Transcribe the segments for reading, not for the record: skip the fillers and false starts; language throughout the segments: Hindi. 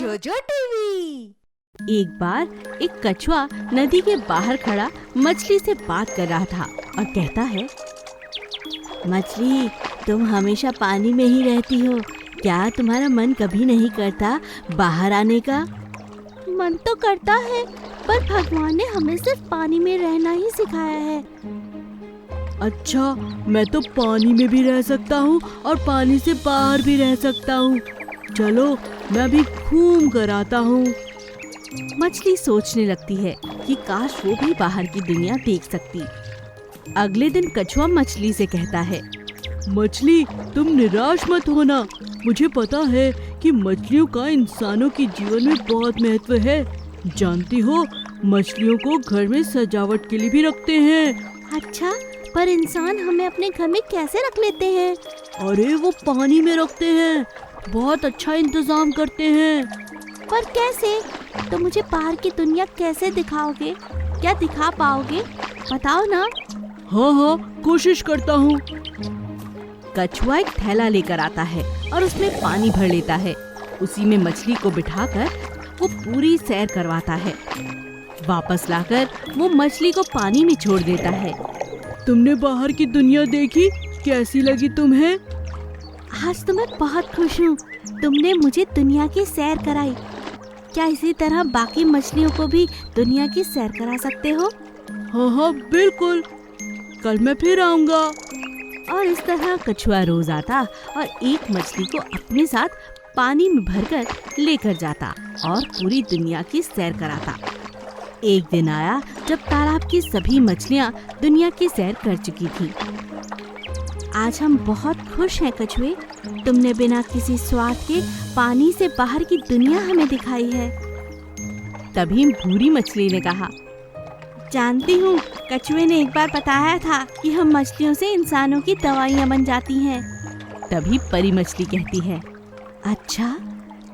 जोजो टीवी। एक बार एक कछुआ नदी के बाहर खड़ा मछली से बात कर रहा था और कहता है, मछली, तुम हमेशा पानी में ही रहती हो, क्या तुम्हारा मन कभी नहीं करता बाहर आने का? मन तो करता है, पर भगवान ने हमें सिर्फ पानी में रहना ही सिखाया है। अच्छा, मैं तो पानी में भी रह सकता हूँ और पानी से बाहर भी रह सकता हूँ। चलो, मैं भी घूम कर आता हूँ। मछली सोचने लगती है कि काश वो भी बाहर की दुनिया देख सकती। अगले दिन कछुआ मछली से कहता है, मछली, तुम निराश मत होना। मुझे पता है कि मछलियों का इंसानों के जीवन में बहुत महत्व है। जानती हो, मछलियों को घर में सजावट के लिए भी रखते हैं। अच्छा, पर इंसान हमें अपने घर में कैसे रख लेते हैं? अरे, वो पानी में रखते हैं, बहुत अच्छा इंतजाम करते हैं। पर कैसे? तो मुझे बाहर की दुनिया कैसे दिखाओगे? क्या दिखा पाओगे? बताओ ना। हाँ, कोशिश करता हूँ। कछुआ एक थैला लेकर आता है और उसमें पानी भर लेता है। उसी में मछली को बिठाकर वो पूरी सैर करवाता है। वापस लाकर वो मछली को पानी में छोड़ देता है। तुमने बाहर की दुनिया देखी? कैसी लगी तुम्हें? आज तो मैं बहुत खुश हूँ। तुमने मुझे दुनिया की सैर कराई। क्या इसी तरह बाकी मछलियों को भी दुनिया की सैर करा सकते हो? हाँ, बिल्कुल। कल मैं फिर आऊँगा। और इस तरह कछुआ रोज आता और एक मछली को अपने साथ पानी में भरकर लेकर जाता और पूरी दुनिया की सैर कराता। एक दिन आया जब तालाब की सभी मछलियाँ दुनिया की सैर कर चुकी थीं। आज हम बहुत खुश हैं कछुए, तुमने बिना किसी स्वार्थ के पानी से बाहर की दुनिया हमें दिखाई है। तभी भूरी मछली ने कहा, जानती हूँ, कछुए ने एक बार बताया था कि हम मछलियों से इंसानों की दवाइयाँ बन जाती हैं। तभी परी मछली कहती है, अच्छा,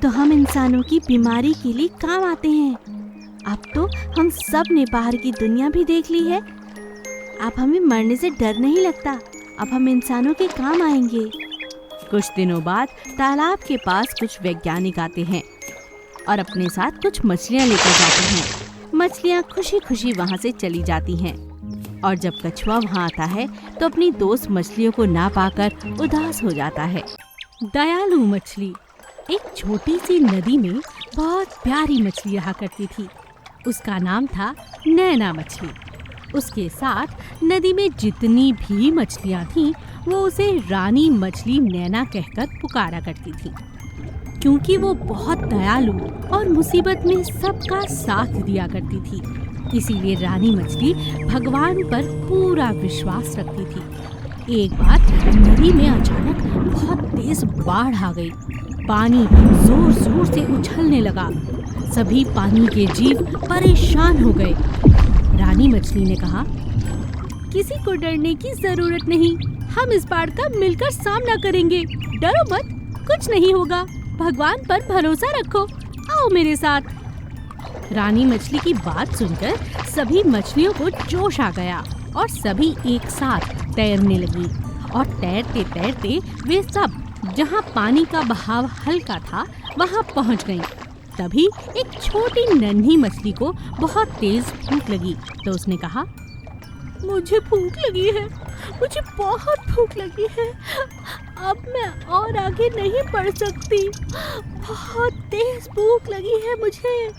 तो हम इंसानों की बीमारी के लिए काम आते हैं। अब तो हम सब ने बाहर की दुनिया भी देख ली है। अब हमें मरने से डर नहीं लगता। अब हम इंसानों के काम आएंगे। कुछ दिनों बाद तालाब के पास कुछ वैज्ञानिक आते हैं और अपने साथ कुछ मछलियाँ लेकर जाते हैं। मछलियाँ खुशी खुशी वहाँ से चली जाती हैं और जब कछुआ वहाँ आता है तो अपनी दोस्त मछलियों को ना पाकर उदास हो जाता है। दयालु मछली। एक छोटी सी नदी में बहुत प्यारी मछली रहा करती थी। उसका नाम था नैना मछली। उसके साथ नदी में जितनी भी मछलियाँ थीं, वो उसे रानी मछली नैना कहकर पुकारा करती थी, क्योंकि वो बहुत दयालु और मुसीबत में सबका साथ दिया करती थी। इसीलिए रानी मछली भगवान पर पूरा विश्वास रखती थी। एक बार नदी में अचानक बहुत तेज बाढ़ आ गई। पानी जोर जोर से उछलने लगा। सभी पानी के जीव परेशान हो गए। रानी मछली ने कहा, किसी को डरने की जरूरत नहीं, हम इस बाढ़ का मिलकर सामना करेंगे। डरो मत, कुछ नहीं होगा, भगवान पर भरोसा रखो, आओ मेरे साथ। रानी मछली की बात सुनकर सभी मछलियों को जोश आ गया और सभी एक साथ तैरने लगी। और तैरते तैरते वे सब जहाँ पानी का बहाव हल्का था वहाँ पहुँच गईं। तभी एक छोटी नन्ही मछली को बहुत तेज भूख लगी, तो उसने कहा, मुझे भूख लगी है, मुझे बहुत भूख लगी है, अब मैं और आगे नहीं बढ़ सकती, बहुत तेज भूख लगी है मुझे।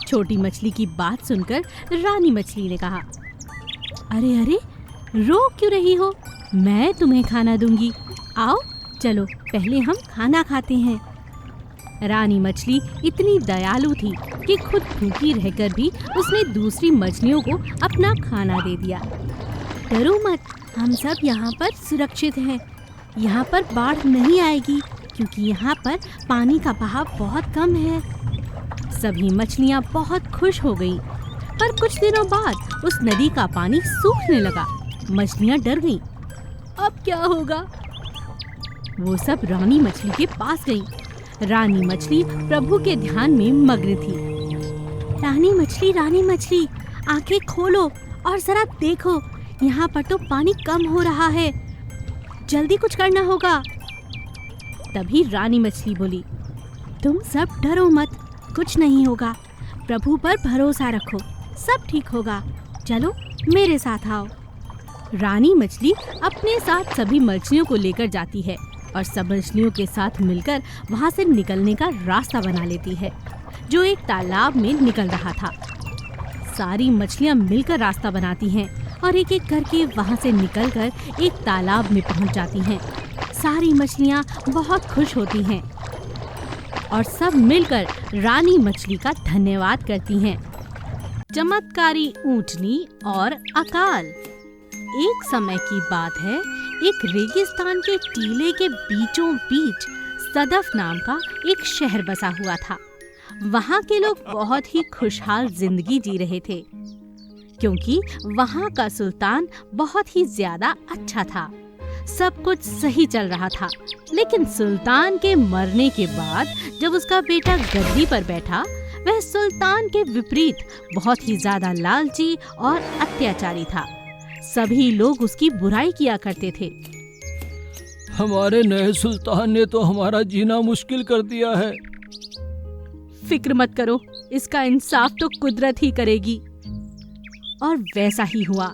छोटी मछली की बात सुनकर रानी मछली ने कहा, अरे अरे, रो क्यों रही हो, मैं तुम्हें खाना दूंगी, आओ चलो पहले हम खाना खाते हैं। रानी मछली इतनी दयालु थी कि खुद भूखी रहकर भी उसने दूसरी मछलियों को अपना खाना दे दिया। डरो मत, हम सब यहाँ पर सुरक्षित हैं। यहाँ पर बाढ़ नहीं आएगी क्योंकि यहाँ पर पानी का बहाव बहुत कम है। सभी मछलियाँ बहुत खुश हो गईं। पर कुछ दिनों बाद उस नदी का पानी सूखने लगा। मछलियाँ डर गईं। अब क्या होगा? वो सब रानी मछली के पास गईं। रानी मछली प्रभु के ध्यान में मग्न थी। रानी मछली, आंखें खोलो और जरा देखो, यहाँ पर तो पानी कम हो रहा है, जल्दी कुछ करना होगा। तभी रानी मछली बोली, तुम सब डरो मत, कुछ नहीं होगा। प्रभु पर भरोसा रखो, सब ठीक होगा। चलो मेरे साथ आओ। रानी मछली अपने साथ सभी मछलियों को लेकर जाती है और सब मछलियों के साथ मिलकर वहाँ से निकलने का रास्ता बना लेती है, जो एक तालाब में निकल रहा था। सारी मछलियाँ मिलकर रास्ता बनाती हैं और एक एक करके वहाँ से निकलकर एक तालाब में पहुँच जाती हैं। सारी मछलियाँ बहुत खुश होती हैं और सब मिलकर रानी मछली का धन्यवाद करती हैं। चमत्कारी ऊंटनी और अकाल। एक समय की बात है, एक रेगिस्तान के टीले के बीचों बीच सदफ नाम का एक शहर बसा हुआ था। वहाँ के लोग बहुत ही खुशहाल जिंदगी जी रहे थे, क्योंकि वहाँ का सुल्तान बहुत ही ज्यादा अच्छा था। सब कुछ सही चल रहा था, लेकिन सुल्तान के मरने के बाद जब उसका बेटा गद्दी पर बैठा, वह सुल्तान के विपरीत बहुत ही ज्यादा लालची और अत्याचारी था। सभी लोग उसकी बुराई किया करते थे। हमारे नए सुल्तान ने तो हमारा जीना मुश्किल कर दिया है। फिक्र मत करो, इसका इंसाफ तो कुदरत ही करेगी। और वैसा ही हुआ।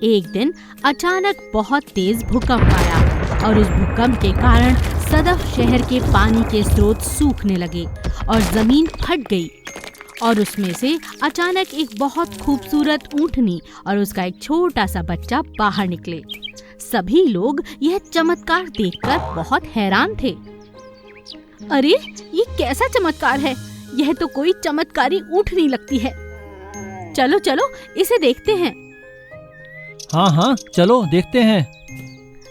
एक दिन अचानक बहुत तेज भूकंप आया और उस भूकंप के कारण सदफ शहर के पानी के स्रोत सूखने लगे और जमीन फट गई और उसमें से अचानक एक बहुत खूबसूरत ऊंटनी और उसका एक छोटा सा बच्चा बाहर निकले। सभी लोग यह चमत्कार देखकर बहुत हैरान थे। अरे ये कैसा चमत्कार है? यह तो कोई चमत्कारी ऊंटनी लगती है। चलो चलो इसे देखते हैं। हाँ चलो देखते हैं।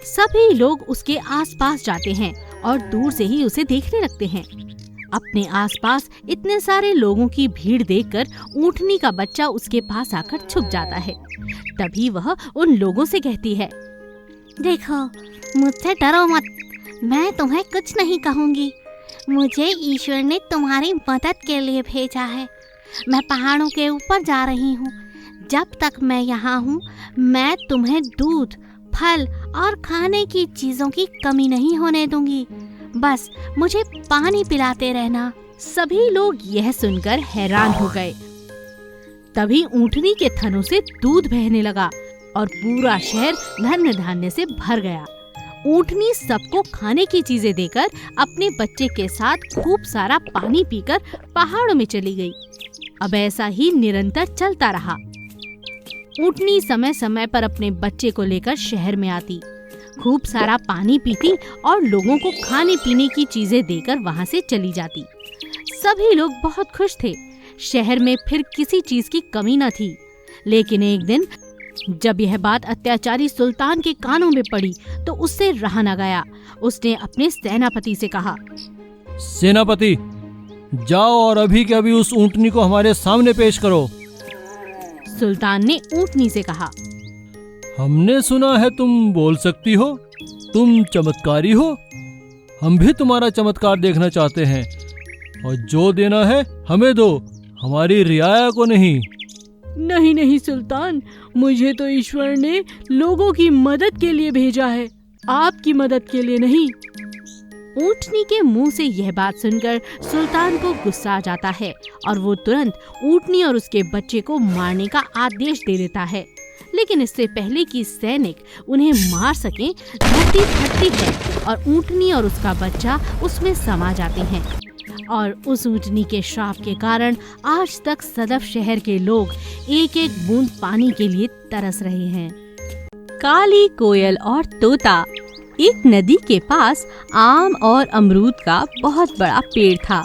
सभी लोग उसके आसपास जाते हैं और दूर से ही उसे देखने लगते हैं। अपने आसपास इतने सारे लोगों की भीड़ देखकर ऊंटनी का बच्चा उसके पास आकर छुप जाता है। तभी वह उन लोगों से कहती है, देखो, मुझसे डरो मत, मैं तुम्हें कुछ नहीं कहूँगी। मुझे ईश्वर ने तुम्हारी मदद के लिए भेजा है। मैं पहाड़ों के ऊपर जा रही हूँ। जब तक मैं यहाँ हूँ, मैं तुम्हें दूध, फल और खाने की चीजों की कमी नहीं होने दूंगी। बस मुझे पानी पिलाते रहना। सभी लोग यह सुनकर हैरान हो गए। तभी ऊंटनी के थनों से दूध बहने लगा और पूरा शहर धन धान्य से भर गया। ऊंटनी सबको खाने की चीजें देकर अपने बच्चे के साथ खूब सारा पानी पीकर पहाड़ों में चली गई। अब ऐसा ही निरंतर चलता रहा। ऊंटनी समय समय पर अपने बच्चे को लेकर शहर में आती, खूब सारा पानी पीती और लोगों को खाने पीने की चीजें देकर वहां से चली जाती। सभी लोग बहुत खुश थे। शहर में फिर किसी चीज की कमी न थी। लेकिन एक दिन जब यह बात अत्याचारी सुल्तान के कानों में पड़ी तो उससे रहा न गया। उसने अपने सेनापति से कहा, सेनापति, जाओ और अभी के अभी उस ऊंटनी को हमारे सामने पेश करो। सुल्तान ने ऊंटनी से कहा, हमने सुना है तुम बोल सकती हो, तुम चमत्कारी हो। हम भी तुम्हारा चमत्कार देखना चाहते हैं और जो देना है हमें दो, हमारी रियाया को नहीं। नहीं सुल्तान, मुझे तो ईश्वर ने लोगों की मदद के लिए भेजा है, आपकी मदद के लिए नहीं। ऊंटनी के मुंह से यह बात सुनकर सुल्तान को गुस्सा आ जाता है और वो तुरंत ऊंटनी और उसके बच्चे को मारने का आदेश दे देता है। लेकिन इससे पहले कि सैनिक उन्हें मार सकें, धरती फटती है और ऊंटनी और उसका बच्चा उसमें समा जाते हैं। और उस ऊंटनी के श्राप के कारण आज तक सदफ शहर के लोग एक एक बूंद पानी के लिए तरस रहे हैं। काली कोयल और तोता। एक नदी के पास आम और अमरूद का बहुत बड़ा पेड़ था।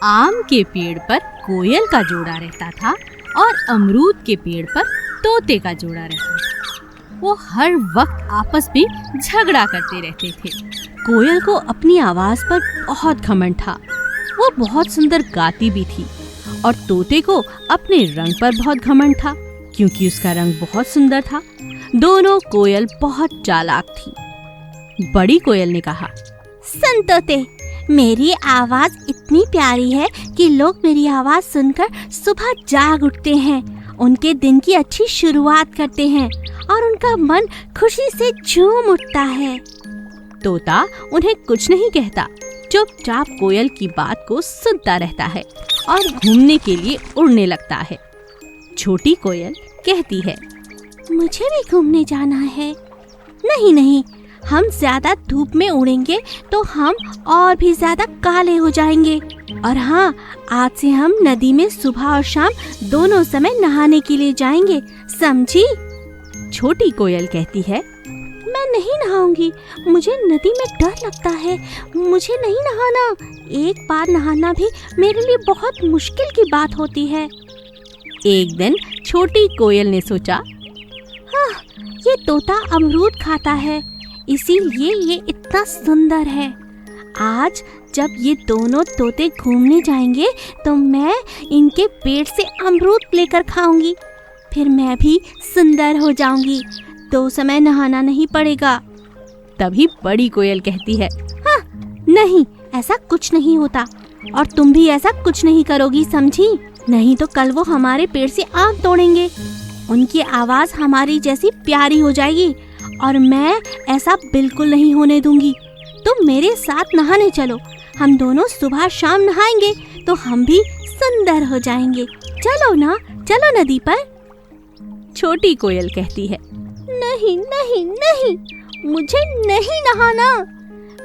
आम के पेड़ पर कोयल का जोड़ा रहता था और अमरूद के पेड़ पर तोते का जोड़ा रहता था। वो हर वक्त आपस में झगड़ा करते रहते थे। कोयल को अपनी आवाज पर बहुत घमंड था। वो बहुत सुंदर गाती भी थी और तोते को अपने रंग पर बहुत घमंड था, क्योंकि उसका रंग बहुत सुंदर था। दोनों कोयल बहुत चालाक थी। बड़ी कोयल ने कहा, सुन तोते, मेरी आवाज इतनी प्यारी है कि लोग मेरी आवाज सुनकर सुबह जाग उठते हैं, उनके दिन की अच्छी शुरुआत करते हैं और उनका मन खुशी से झूम उठता है। तोता उन्हें कुछ नहीं कहता, चुपचाप कोयल की बात को सुनता रहता है और घूमने के लिए उड़ने लगता है। छोटी कोयल कहती है, मुझे भी घूमने जाना है। नहीं नहीं, हम ज्यादा धूप में उड़ेंगे तो हम और भी ज्यादा काले हो जाएंगे। और हाँ, आज से हम नदी में सुबह और शाम दोनों समय नहाने के लिए जाएंगे, समझी? छोटी कोयल कहती है, मैं नहीं नहाऊंगी, मुझे नदी में डर लगता है, मुझे नहीं नहाना। एक बार नहाना भी मेरे लिए बहुत मुश्किल की बात होती है। एक दिन छोटी कोयल ने सोचा, हाँ, ये तोता अमरूद खाता है, इसीलिए ये इतना सुंदर है। आज जब ये दोनों तोते घूमने जाएंगे तो मैं इनके पेट से अमरूद लेकर खाऊंगी, फिर मैं भी सुंदर हो जाऊंगी, 2 समय नहाना नहीं पड़ेगा। तभी बड़ी कोयल कहती है, हाँ, नहीं, ऐसा कुछ नहीं होता और तुम भी ऐसा कुछ नहीं करोगी, समझी? नहीं तो कल वो हमारे पेड़ से आम तोड़ेंगे, उनकी आवाज हमारी जैसी प्यारी हो जाएगी और मैं ऐसा बिल्कुल नहीं होने दूंगी। तुम मेरे साथ नहाने चलो, हम दोनों सुबह शाम नहाएंगे तो हम भी सुंदर हो जाएंगे। चलो ना, चलो नदी पर। छोटी कोयल कहती है, नहीं नहीं नहीं, मुझे नहीं नहाना,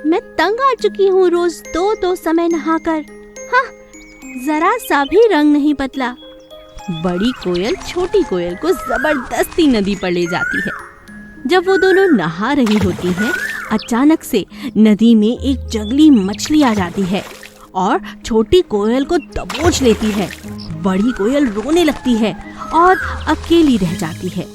मैं तंग आ चुकी हूँ रोज 2-2 समय नहाकर। हाँ, जरा सा भी रंग नहीं बदला। बड़ी कोयल छोटी कोयल को जबरदस्ती नदी पर ले जाती है। जब वो दोनों नहा रही होती हैं, अचानक से नदी में एक जंगली मछली आ जाती है और छोटी कोयल को दबोच लेती है। बड़ी कोयल रोने लगती है और अकेली रह जाती है।